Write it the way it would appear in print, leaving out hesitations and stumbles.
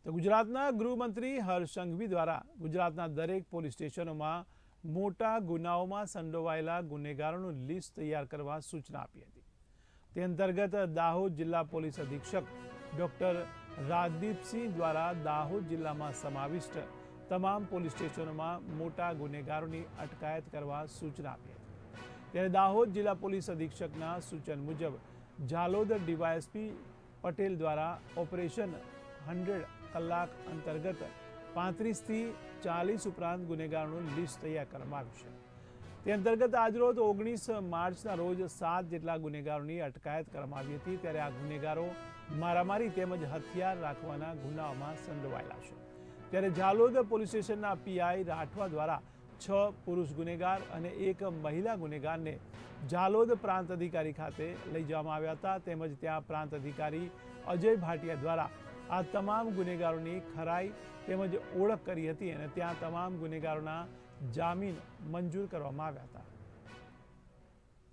તો ગુજરાતના ગૃહમંત્રી હર્ષ સંઘવી દ્વારા ગુજરાતના દરેક પોલીસ સ્ટેશનોમાં મોટા ગુનાઓમાં સંડોવાયેલા ગુનેગારોનું લિસ્ટ તૈયાર કરવા સૂચના આપી હતી। તે અંતર્ગત દાહોદ જિલ્લા પોલીસ અધિક્ષક ડોક્ટર રાજદીપસિંહ દ્વારા દાહોદ જિલ્લામાં સમાવિષ્ટ તમામ પોલીસ સ્ટેશનોમાં મોટા ગુનેગારોની અટકાયત કરવા સૂચના આપી હતી। ત્યારે દાહોદ જિલ્લા પોલીસ અધિક્ષકના સૂચન મુજબ ઝાલોદ ડીવાયએસપી પટેલ દ્વારા ઓપરેશન 100 કલાક અંતર્ગત 35 થી 40 ઉપરાંત ગુનેગારોનું લિસ્ટ તૈયાર કરવામાં આવ્યું છે। તે અંતર્ગત આજરોજ 19 માર્ચના રોજ 7 જેટલા ગુનેગારોની અટકાયત કરવામાં આવી હતી। ત્યારે આ ગુનેગારો મારામારી તેમજ હથિયાર રાખવાના ગુનાઓમાં સંડોવાયેલા છે। ત્યારે ઝાલોદ પોલીસ સ્ટેશનના પીઆઈ રાઠવા દ્વારા 6 પુરુષ ગુનેગાર અને 1 મહિલા ગુનેગારને ઝાલોદ પ્રાંત અધિકારી ખાતે લઈ જવામાં આવ્યા હતા। તેમજ ત્યાં પ્રાંત અધિકારી અજય ભાટિયા દ્વારા આ તમામ ગુનેગારોની ખરાઈ તેમજ ઓળખ કરી હતી અને ત્યાં તમામ ગુનેગારોના જામીન મંજૂર કરવામાં આવ્યા હતા।